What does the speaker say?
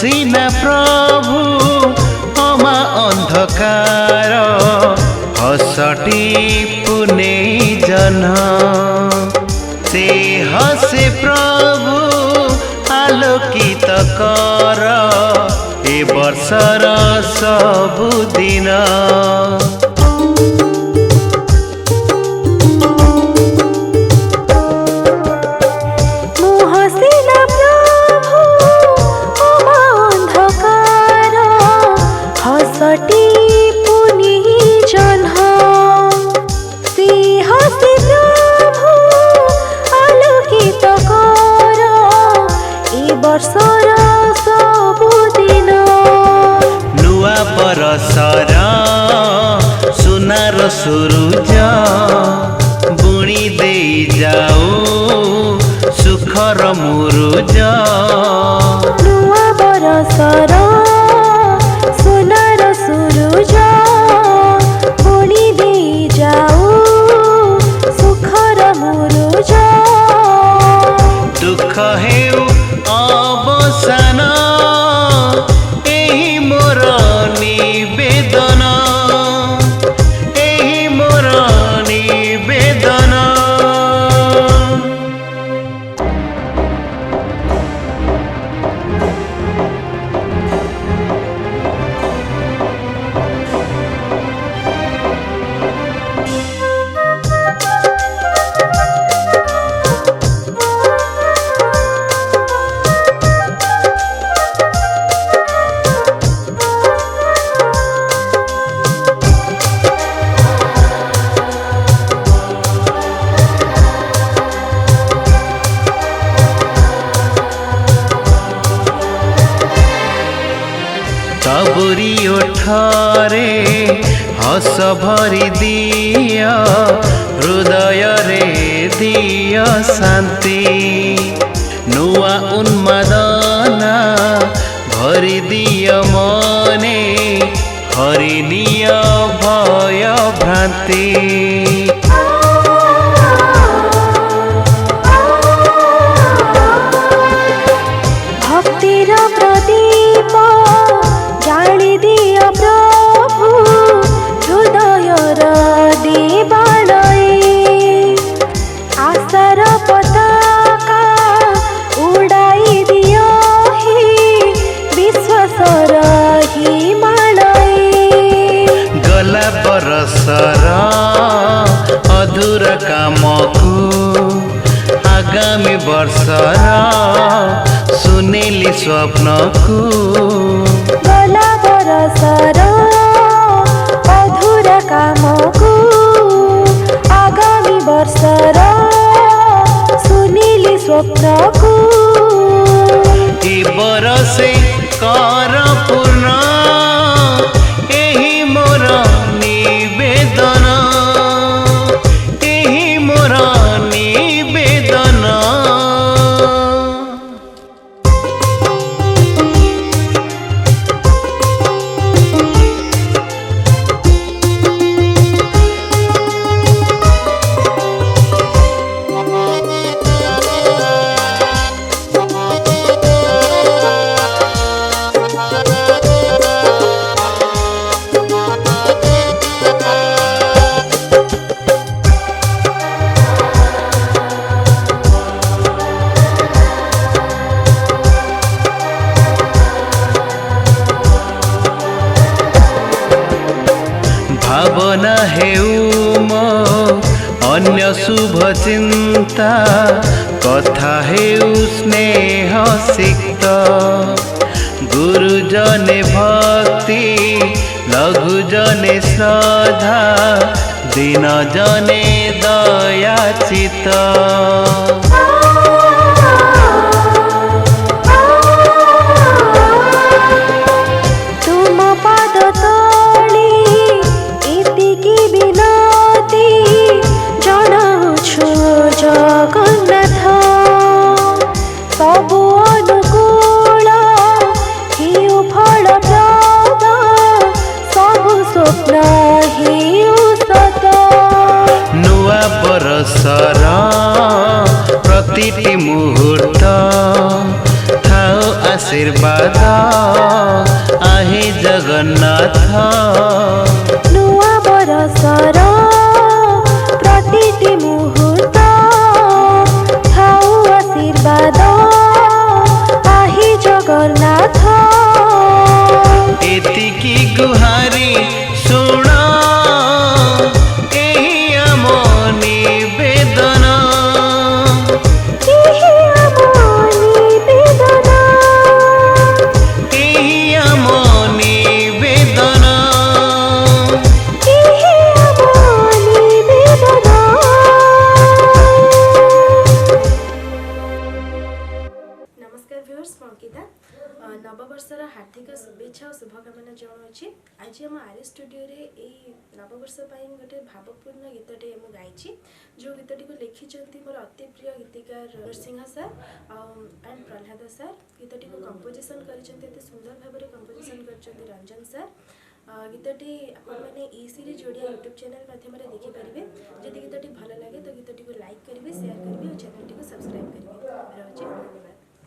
हसीना प्रभु अमा अंधकार हसटी पुने जन से हसे प्रभु आलोकित कर ए वर्षर सबुदिन। नुआ बरसर सुनार सुरुज बुणी दे जाऊ सुखर मुरुज। नुआ बरसर सुनार सुरुज बुणी दे जाऊ सुखर मुरुज। दुख हेउ अवसान एही मोर निवेदन एही मोर निवेदन। सबुरी ओठरे हस भरी दिया हृदय रे दिया शांति। नुआ उन्मादना भरी दिया मने हरिनिय भय भ्रांति। भक्तिर प्रदीप जाली दिया प्रभु हृदयर देवालय। आशार पताका उड़ाई दिया ही विश्वासर हिमालय। गला बरसर अधूरा कामकु आगामी वर्षर सुनेली स्वप्नकु। गला बरसर अधूरा कामकु आगामी वर्षर सुनिली स्वप्नकु। ए बरसे कर पूर्ण एही मोर निवेदन एही मोर निवेदन। भावना हेउ मो अन्य शुभ चिंता कथा हेउ स्नेह सिक्त। गुरुजने भक्ति लघुजने श्रद्धा दीन जने दया चित। जगन्नाथ सबु अनुकूल हिउ फलप्रद सबु स्वप्न हिउ सत। नुआ बरसर प्रतिटी मुहूर्त थाओ आशीर्वाद आहे जगन्नाथ नुआ बरसर प्रतिटी मुहूर्त थाऊ आशीर्वाद आहे जगन्नाथ एतिकी गुहारी शुण एही आम निवेदन एही आम निवेदन एही आम निवेदन एही आम निवेदन। नमस्कार व्यूअर्स म अंकिता नववर्षर हार्दिक शुभेच्छा और शुभकामना जनाऊँगी आज आम आर स्टूडियो रे यही नववर्ष गोटे भावपूर्ण गीतटे मुझे गाई जो गीतटी को लिखिं मोर अति प्रिय गीतिकार Narsingh sir and Prahlad sir गीतटी को कंपोजिशन कर सुंदर भाव में कंपोजिशन कर रंजन सर गीतटी आपने ई सीरीज ओडिया यूट्यूब चैनल माध्यम देखिपारे जदि गीतटी भल लगे तो गीतटी को लाइक करेंगे शेयर करेंगे और चैनल को सब्सक्राइब करेंगे। धन्यवाद।